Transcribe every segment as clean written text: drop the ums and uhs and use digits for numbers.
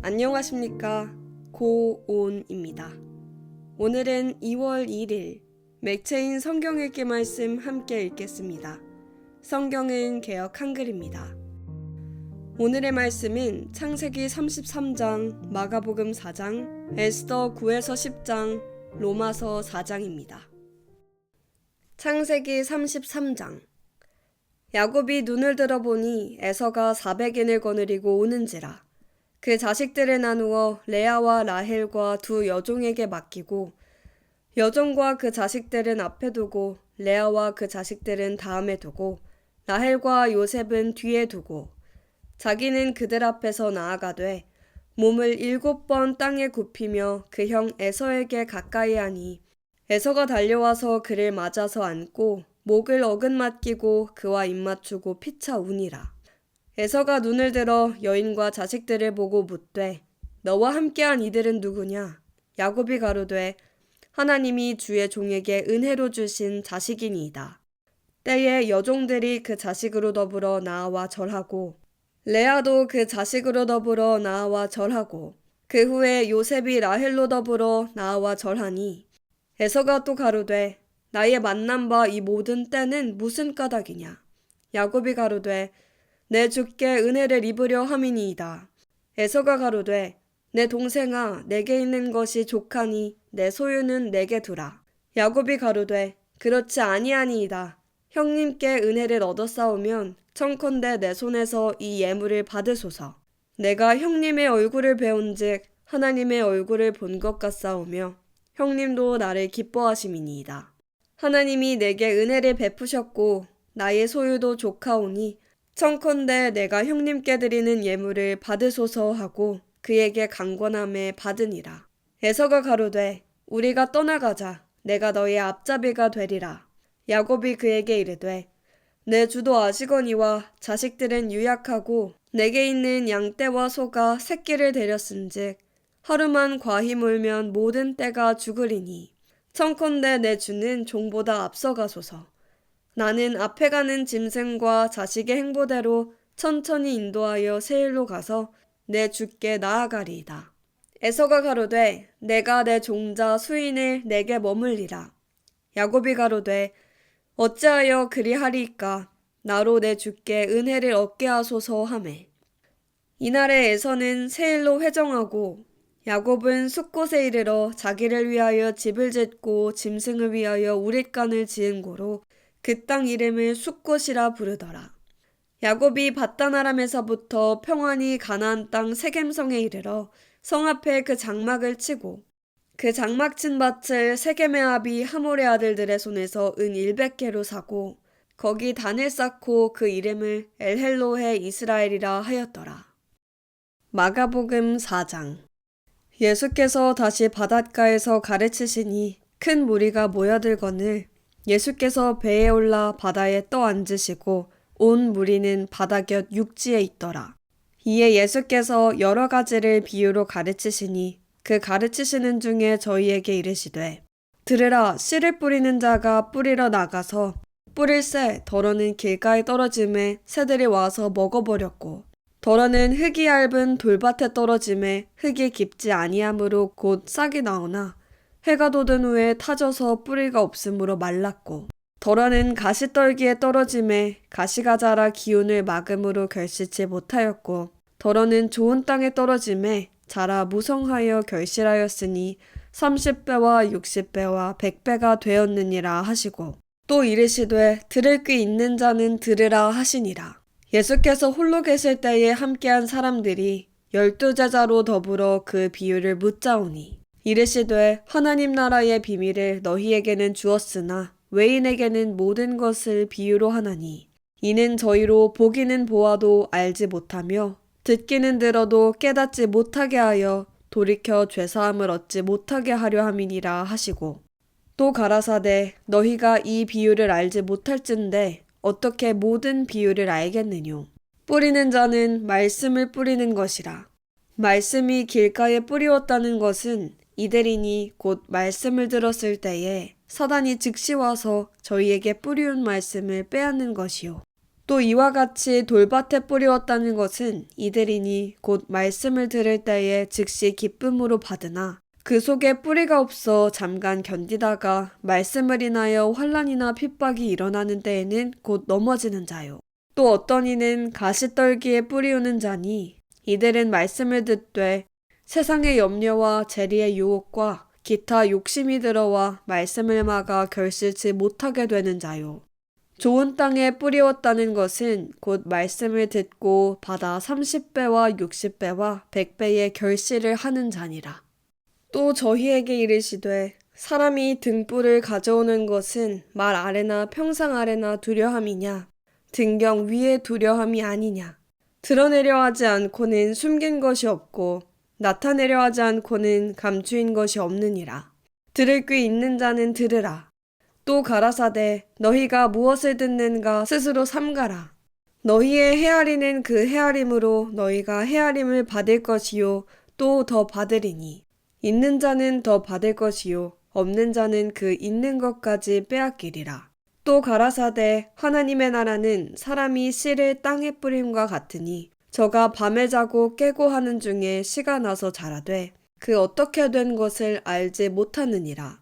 안녕하십니까, 고온입니다. 오늘은 2월 1일 맥체인 성경 읽기 말씀 함께 읽겠습니다. 성경은 개역 한글입니다. 오늘의 말씀은 창세기 33장, 마가복음 4장, 에스더 9에서 10장, 로마서 4장입니다. 창세기 33장. 야곱이 눈을 들어보니 에서가 400인을 거느리고 오는지라. 그 자식들을 나누어 레아와 라헬과 두 여종에게 맡기고 여종과 그 자식들은 앞에 두고 레아와 그 자식들은 다음에 두고 라헬과 요셉은 뒤에 두고 자기는 그들 앞에서 나아가되 몸을 7번 땅에 굽히며 그 형 에서에게 가까이 하니 에서가 달려와서 그를 맞아서 안고 목을 어긋맞기고 그와 입맞추고 피차 우니라. 에서가 눈을 들어 여인과 자식들을 보고 묻되 너와 함께한 이들은 누구냐? 야곱이 가로되 하나님이 주의 종에게 은혜로 주신 자식이니이다. 때에 여종들이 그 자식으로 더불어 나와 절하고 레아도 그 자식으로 더불어 나와 절하고 그 후에 요셉이 라헬로 더불어 나와 절하니 에서가 또 가로되 나의 만난 바 이 모든 때는 무슨 까닭이냐? 야곱이 가로되 내 주께 은혜를 입으려 함이니이다. 에서가 가로되 내 동생아 내게 있는 것이 족하니 내 소유는 내게 두라. 야곱이 가로되 그렇지 아니하니이다. 형님께 은혜를 얻었사오면 청컨대 내 손에서 이 예물을 받으소서. 내가 형님의 얼굴을 배운즉 하나님의 얼굴을 본 것 같사오며 형님도 나를 기뻐하심이니이다. 하나님이 내게 은혜를 베푸셨고 나의 소유도 족하오니 청컨대 내가 형님께 드리는 예물을 받으소서 하고 그에게 강권함에 받으니라. 에서가 가로되 우리가 떠나가자. 내가 너의 앞잡이가 되리라. 야곱이 그에게 이르되 내 주도 아시거니와 자식들은 유약하고 내게 있는 양떼와 소가 새끼를 데렸은즉 하루만 과히 몰면 모든 떼가 죽으리니 청컨대 내 주는 종보다 앞서가소서. 나는 앞에 가는 짐승과 자식의 행보대로 천천히 인도하여 세일로 가서 내 주께 나아가리이다. 에서가 가로되 내가 내 종자 수인을 내게 머물리라. 야곱이 가로되 어찌하여 그리하리이까? 나로 내 주께 은혜를 얻게 하소서 하매. 이날에 에서는 세일로 회정하고 야곱은 숫곳에 이르러 자기를 위하여 집을 짓고 짐승을 위하여 우릿간을 지은 고로 그 땅 이름을 숫곳이라 부르더라. 야곱이 밧단 아람에서부터 평안히 가나안 땅 세겜성에 이르러 성 앞에 그 장막을 치고 그 장막 친 밭을 세겜의 아비 하몰의 아들들의 손에서 은 100개로 사고 거기 단을 쌓고 그 이름을 엘헬로헤 이스라엘이라 하였더라. 마가복음 4장. 예수께서 다시 바닷가에서 가르치시니 큰 무리가 모여들거늘 예수께서 배에 올라 바다에 떠 앉으시고 온 무리는 바다 곁 육지에 있더라. 이에 예수께서 여러 가지를 비유로 가르치시니 그 가르치시는 중에 저희에게 이르시되 들으라. 씨를 뿌리는 자가 뿌리러 나가서 뿌릴새 더러는 길가에 떨어짐에 새들이 와서 먹어버렸고 더러는 흙이 얇은 돌밭에 떨어짐에 흙이 깊지 아니하므로 곧 싹이 나오나 해가 돋은 후에 타져서 뿌리가 없으므로 말랐고 더러는 가시떨기에 떨어짐에 가시가 자라 기운을 막음으로 결실치 못하였고 더러는 좋은 땅에 떨어짐에 자라 무성하여 결실하였으니 30배와 60배와 100배가 되었느니라 하시고 또 이르시되 들을 귀 있는 자는 들으라 하시니라. 예수께서 홀로 계실 때에 함께한 사람들이 12제자로 더불어 그 비유를 묻자오니 이르시되 하나님 나라의 비밀을 너희에게는 주었으나 외인에게는 모든 것을 비유로 하나니 이는 저희로 보기는 보아도 알지 못하며 듣기는 들어도 깨닫지 못하게 하여 돌이켜 죄사함을 얻지 못하게 하려 함이니라 하시고 또 가라사대 너희가 이 비유를 알지 못할진대 어떻게 모든 비유를 알겠느뇨. 뿌리는 자는 말씀을 뿌리는 것이라. 말씀이 길가에 뿌리웠다는 것은 이들이니 곧 말씀을 들었을 때에 사단이 즉시 와서 저희에게 뿌리운 말씀을 빼앗는 것이요. 또 이와 같이 돌밭에 뿌리웠다는 것은 이들이니 곧 말씀을 들을 때에 즉시 기쁨으로 받으나 그 속에 뿌리가 없어 잠깐 견디다가 말씀을 인하여 환난이나 핍박이 일어나는 때에는 곧 넘어지는 자요. 또 어떤 이는 가시떨기에 뿌리우는 자니 이들은 말씀을 듣되 세상의 염려와 재리의 유혹과 기타 욕심이 들어와 말씀을 막아 결실치 못하게 되는 자요. 좋은 땅에 뿌리웠다는 것은 곧 말씀을 듣고 받아 30배와 60배와 100배의 결실을 하는 자니라. 또 저희에게 이르시되 사람이 등불을 가져오는 것은 말 아래나 평상 아래나 두려함이냐 등경 위에 두려함이 아니냐. 드러내려 하지 않고는 숨긴 것이 없고 나타내려 하지 않고는 감추인 것이 없느니라. 들을 귀 있는 자는 들으라. 또 가라사대 너희가 무엇을 듣는가 스스로 삼가라. 너희의 헤아리는 그 헤아림으로 너희가 헤아림을 받을 것이요 또 더 받으리니 있는 자는 더 받을 것이요 없는 자는 그 있는 것까지 빼앗기리라. 또 가라사대 하나님의 나라는 사람이 씨를 땅에 뿌림과 같으니 저가 밤에 자고 깨고 하는 중에 씨가 나서 자라되 그 어떻게 된 것을 알지 못하느니라.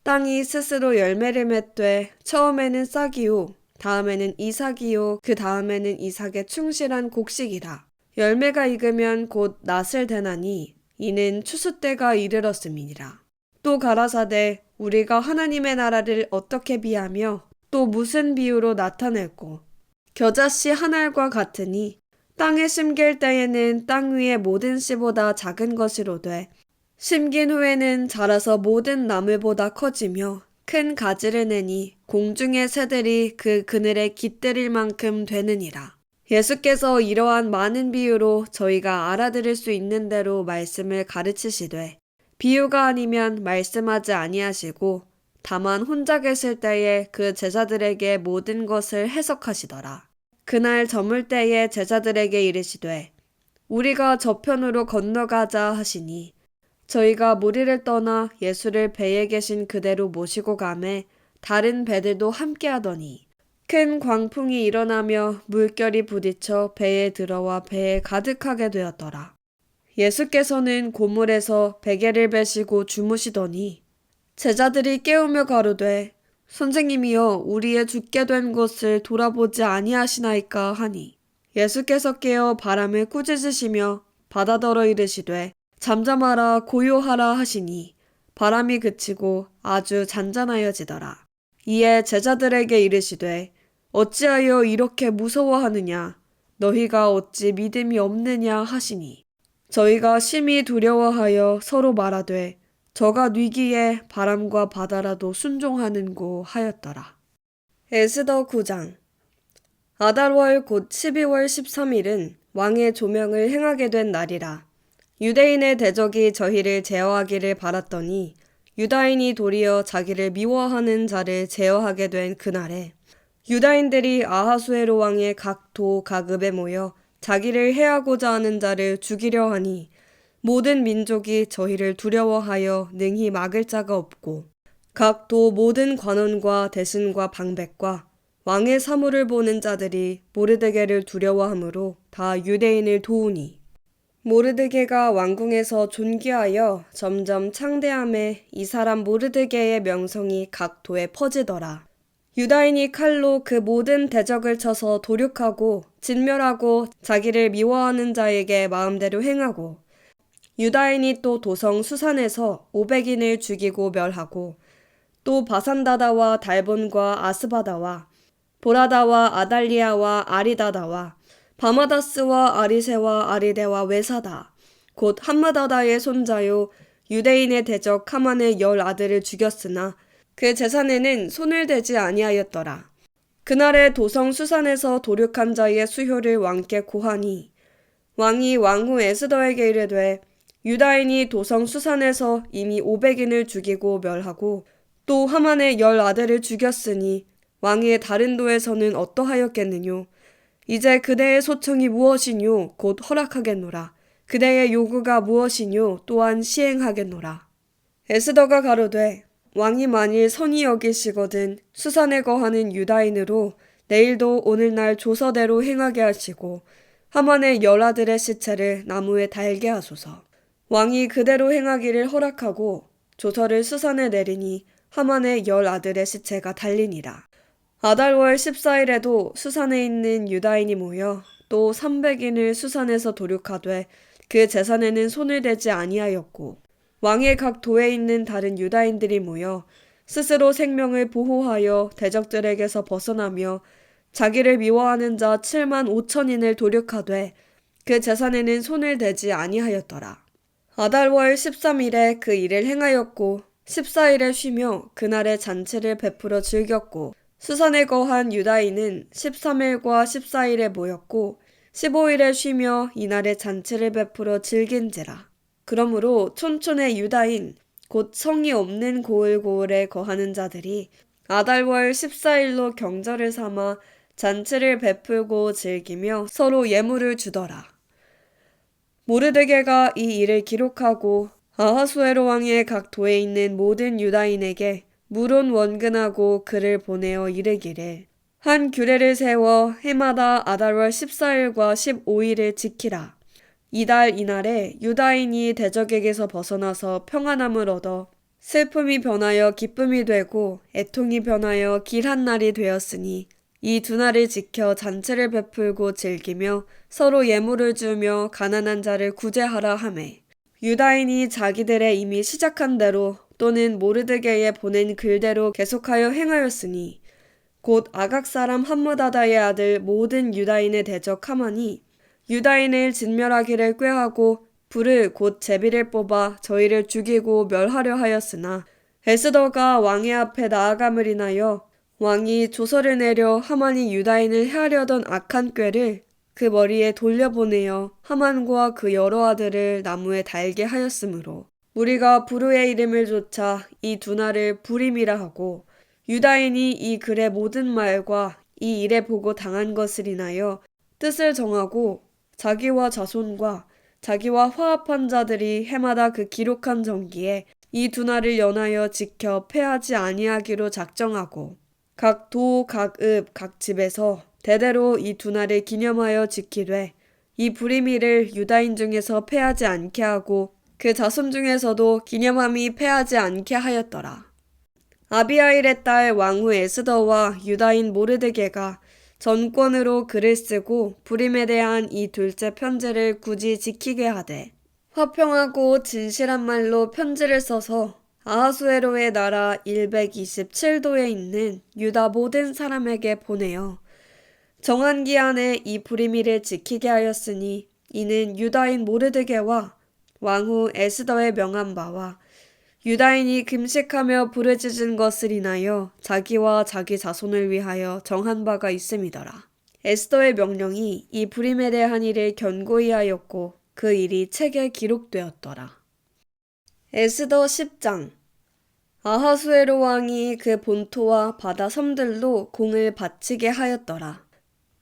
땅이 스스로 열매를 맺되 처음에는 싹이요 다음에는 이삭이요 그 다음에는 이삭의 충실한 곡식이라. 열매가 익으면 곧 낫을 대나니 이는 추수 때가 이르렀음이니라. 또 가라사대 우리가 하나님의 나라를 어떻게 비하며 또 무슨 비유로 나타낼꼬. 겨자씨 한 알과 같으니 땅에 심길 때에는 땅 위의 모든 씨보다 작은 것이로되 심긴 후에는 자라서 모든 나무보다 커지며 큰 가지를 내니 공중의 새들이 그 그늘에 깃들일 만큼 되느니라. 예수께서 이러한 많은 비유로 저희가 알아들을 수 있는 대로 말씀을 가르치시되 비유가 아니면 말씀하지 아니하시고 다만 혼자 계실 때에 그 제자들에게 모든 것을 해석하시더라. 그날 저물 때에 제자들에게 이르시되 우리가 저편으로 건너가자 하시니 저희가 무리를 떠나 예수를 배에 계신 그대로 모시고 가매 다른 배들도 함께하더니 큰 광풍이 일어나며 물결이 부딪혀 배에 들어와 배에 가득하게 되었더라. 예수께서는 고물에서 베개를 베시고 주무시더니 제자들이 깨우며 가로되 선생님이여 우리의 죽게 된 것을 돌아보지 아니하시나이까 하니 예수께서 깨어 바람을 꾸짖으시며 바다더러 이르시되 잠잠하라 고요하라 하시니 바람이 그치고 아주 잔잔하여지더라. 이에 제자들에게 이르시되 어찌하여 이렇게 무서워하느냐 너희가 어찌 믿음이 없느냐 하시니 저희가 심히 두려워하여 서로 말하되 저가 뉘기에 바람과 바다라도 순종하는고 하였더라. 에스더 9장. 아달월 곧 12월 13일은 왕의 조명을 행하게 된 날이라. 유대인의 대적이 저희를 제어하기를 바랐더니 유다인이 도리어 자기를 미워하는 자를 제어하게 된 그날에 유다인들이 아하수에로 왕의 각 도 각읍에 모여 자기를 해하고자 하는 자를 죽이려 하니 모든 민족이 저희를 두려워하여 능히 막을 자가 없고 각 도 모든 관원과 대신과 방백과 왕의 사물을 보는 자들이 모르드게를 두려워하므로 다 유대인을 도우니 모르드게가 왕궁에서 존귀하여 점점 창대함에 이 사람 모르드게의 명성이 각 도에 퍼지더라. 유다인이 칼로 그 모든 대적을 쳐서 도륙하고 진멸하고 자기를 미워하는 자에게 마음대로 행하고 유다인이 또 도성 수산에서 500인을 죽이고 멸하고 또 바산다다와 달본과 아스바다와 보라다와 아달리아와 아리다다와 바마다스와 아리세와 아리데와 외사다 곧 함마다다의 손자요 유대인의 대적 하만의 10아들을 죽였으나 그 재산에는 손을 대지 아니하였더라. 그날에 도성 수산에서 도륙한 자의 수효를 왕께 고하니 왕이 왕후 에스더에게 이르되 유다인이 도성 수산에서 이미 500인을 죽이고 멸하고 또 하만의 10아들을 죽였으니 왕의 다른 도에서는 어떠하였겠느뇨. 이제 그대의 소청이 무엇이뇨 곧 허락하겠노라. 그대의 요구가 무엇이뇨 또한 시행하겠노라. 에스더가 가로되 왕이 만일 선히 여기시거든 수산에 거하는 유다인으로 내일도 오늘날 조서대로 행하게 하시고 하만의 10아들의 시체를 나무에 달게 하소서. 왕이 그대로 행하기를 허락하고 조서를 수산에 내리니 하만의 10아들의 시체가 달리니라. 아달월 14일에도 수산에 있는 유다인이 모여 또 300인을 수산에서 도륙하되 그 재산에는 손을 대지 아니하였고 왕의 각 도에 있는 다른 유다인들이 모여 스스로 생명을 보호하여 대적들에게서 벗어나며 자기를 미워하는 자 7만 5천인을 도륙하되 그 재산에는 손을 대지 아니하였더라. 아달월 13일에 그 일을 행하였고 14일에 쉬며 그날의 잔치를 베풀어 즐겼고 수산에 거한 유다인은 13일과 14일에 모였고 15일에 쉬며 이날의 잔치를 베풀어 즐긴지라. 그러므로 촌촌의 유다인 곧 성이 없는 고을고을에 거하는 자들이 아달월 14일로 경절을 삼아 잔치를 베풀고 즐기며 서로 예물을 주더라. 모르드게가 이 일을 기록하고 아하수에로 왕의 각 도에 있는 모든 유다인에게 물론 원근하고 글을 보내어 이르기를 한 규례를 세워 해마다 아달월 14일과 15일을 지키라. 이달 이날에 유다인이 대적에게서 벗어나서 평안함을 얻어 슬픔이 변하여 기쁨이 되고 애통이 변하여 길한 날이 되었으니 이 두 날을 지켜 잔치를 베풀고 즐기며 서로 예물을 주며 가난한 자를 구제하라 하매 유다인이 자기들의 이미 시작한 대로 또는 모르드게에 보낸 글대로 계속하여 행하였으니 곧 아각 사람 함므다다의 아들 모든 유다인의 대적 하만이 유다인을 진멸하기를 꾀하고 불을 곧 제비를 뽑아 저희를 죽이고 멸하려 하였으나 에스더가 왕의 앞에 나아감을 인하여 왕이 조서를 내려 하만이 유다인을 해하려던 악한 꾀를 그 머리에 돌려보내어 하만과 그 여러 아들을 나무에 달게 하였으므로 무리가 부르의 이름을 좇아 이 두 날을 부림이라 하고 유다인이 이 글의 모든 말과 이 일에 보고 당한 것을 인하여 뜻을 정하고 자기와 자손과 자기와 화합한 자들이 해마다 그 기록한 정기에 이 두 날을 연하여 지켜 패하지 아니하기로 작정하고 각 도, 각 읍, 각 집에서 대대로 이 두 날을 기념하여 지키되 이 부림일을 유다인 중에서 패하지 않게 하고 그 자손 중에서도 기념함이 패하지 않게 하였더라. 아비하일의 딸 왕후 에스더와 유다인 모르드게가 전권으로 글을 쓰고 부림에 대한 이 둘째 편지를 굳이 지키게 하되 화평하고 진실한 말로 편지를 써서 아하수에로의 나라 127도에 있는 유다 모든 사람에게 보내어 정한 기한에 이 부림일을 지키게 하였으니 이는 유다인 모르드게와 왕후 에스더의 명한 바와 유다인이 금식하며 부르짖은 것을 인하여 자기와 자기 자손을 위하여 정한 바가 있음이더라. 에스더의 명령이 이 부림에 대한 일을 견고히 하였고 그 일이 책에 기록되었더라. 에스더 10장. 아하수에로 왕이 그 본토와 바다 섬들로 공을 바치게 하였더라.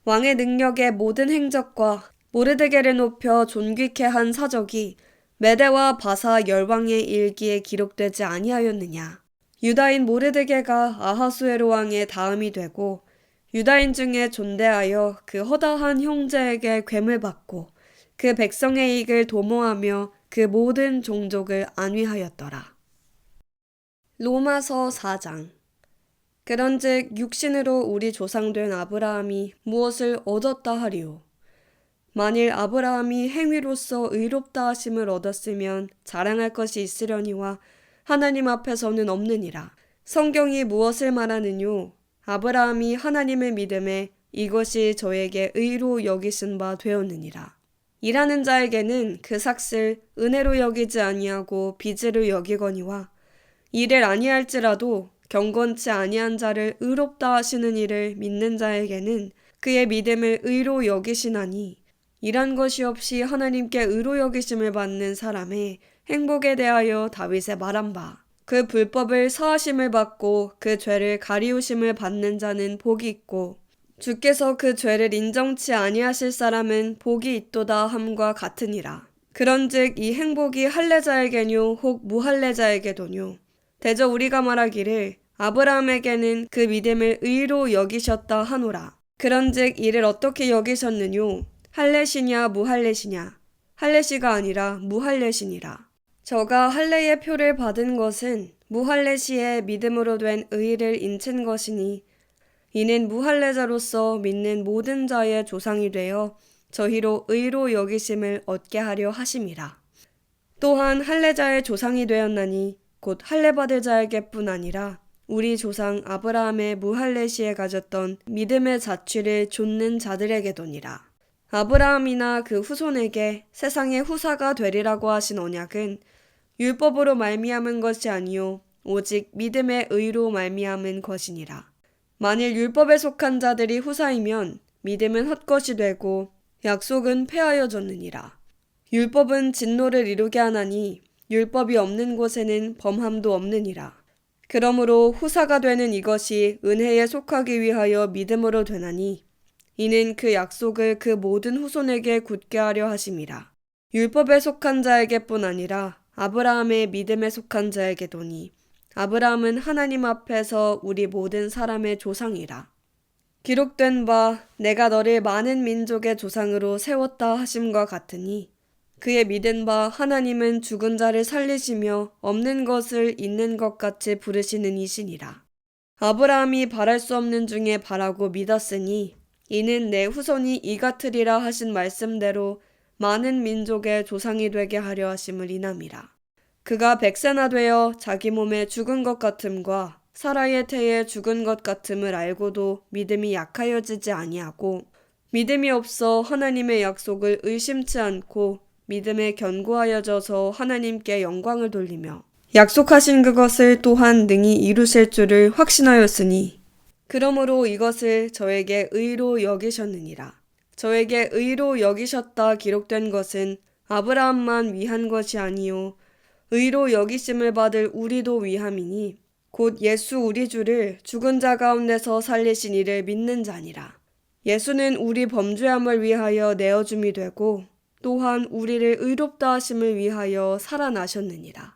왕의 능력의 모든 행적과 모르드게를 높여 존귀케 한 사적이 메대와 바사 열왕의 일기에 기록되지 아니하였느냐. 유다인 모르드게가 아하수에로 왕의 다음이 되고 유다인 중에 존대하여 그 허다한 형제에게 괴물 받고 그 백성의 이익을 도모하며 그 모든 종족을 안위하였더라. 로마서 4장. 그런즉 육신으로 우리 조상된 아브라함이 무엇을 얻었다 하리요. 만일 아브라함이 행위로서 의롭다 하심을 얻었으면 자랑할 것이 있으려니와 하나님 앞에서는 없느니라. 성경이 무엇을 말하느뇨? 아브라함이 하나님을 믿음에 이것이 저에게 의로 여기신 바 되었느니라. 일하는 자에게는 그 삭슬 은혜로 여기지 아니하고 빚으로 여기거니와 일을 아니할지라도 경건치 아니한 자를 의롭다 하시는 일을 믿는 자에게는 그의 믿음을 의로 여기시나니 일한 것이 없이 하나님께 의로 여기심을 받는 사람의 행복에 대하여 다윗의 말한 바 그 불법을 사하심을 받고 그 죄를 가리우심을 받는 자는 복이 있고 주께서 그 죄를 인정치 아니하실 사람은 복이 있도다 함과 같으니라. 그런즉 이 행복이 할례자에게뇨 혹 무할례자에게도뇨. 대저 우리가 말하기를 아브라함에게는 그 믿음을 의로 여기셨다 하노라. 그런즉 이를 어떻게 여기셨느뇨? 할례시냐 무할례시냐? 할례시가 아니라 무할례시니라. 저가 할례의 표를 받은 것은 무할례시의 믿음으로 된 의를 인친 것이니 이는 무할례자로서 믿는 모든 자의 조상이 되어 저희로 의로 여기심을 얻게 하려 하심이라. 또한 할례자의 조상이 되었나니 곧 할례받을 자에게뿐 아니라 우리 조상 아브라함의 무할례시에 가졌던 믿음의 자취를 좇는 자들에게도니라. 아브라함이나 그 후손에게 세상의 후사가 되리라고 하신 언약은 율법으로 말미암은 것이 아니요 오직 믿음의 의로 말미암은 것이니라. 만일 율법에 속한 자들이 후사이면 믿음은 헛것이 되고 약속은 폐하여졌느니라. 율법은 진노를 이루게 하나니 율법이 없는 곳에는 범함도 없느니라. 그러므로 후사가 되는 이것이 은혜에 속하기 위하여 믿음으로 되나니 이는 그 약속을 그 모든 후손에게 굳게 하려 하심이라. 율법에 속한 자에게뿐 아니라 아브라함의 믿음에 속한 자에게도니 아브라함은 하나님 앞에서 우리 모든 사람의 조상이라. 기록된 바 내가 너를 많은 민족의 조상으로 세웠다 하심과 같으니 그의 믿은 바 하나님은 죽은 자를 살리시며 없는 것을 있는 것 같이 부르시는 이시니라. 아브라함이 바랄 수 없는 중에 바라고 믿었으니 이는 내 후손이 이 같으리라 하신 말씀대로 많은 민족의 조상이 되게 하려 하심을 인함이라. 그가 100세나 되어 자기 몸에 죽은 것 같음과 사라의 태에 죽은 것 같음을 알고도 믿음이 약하여지지 아니하고 믿음이 없어 하나님의 약속을 의심치 않고 믿음에 견고하여져서 하나님께 영광을 돌리며 약속하신 그것을 또한 능히 이루실 줄을 확신하였으니 그러므로 이것을 저에게 의로 여기셨느니라. 저에게 의로 여기셨다 기록된 것은 아브라함만 위한 것이 아니요 의로 여기심을 받을 우리도 위함이니 곧 예수 우리 주를 죽은 자 가운데서 살리신 이를 믿는 자니라. 예수는 우리 범죄함을 위하여 내어줌이 되고 또한 우리를 의롭다 하심을 위하여 살아나셨느니라.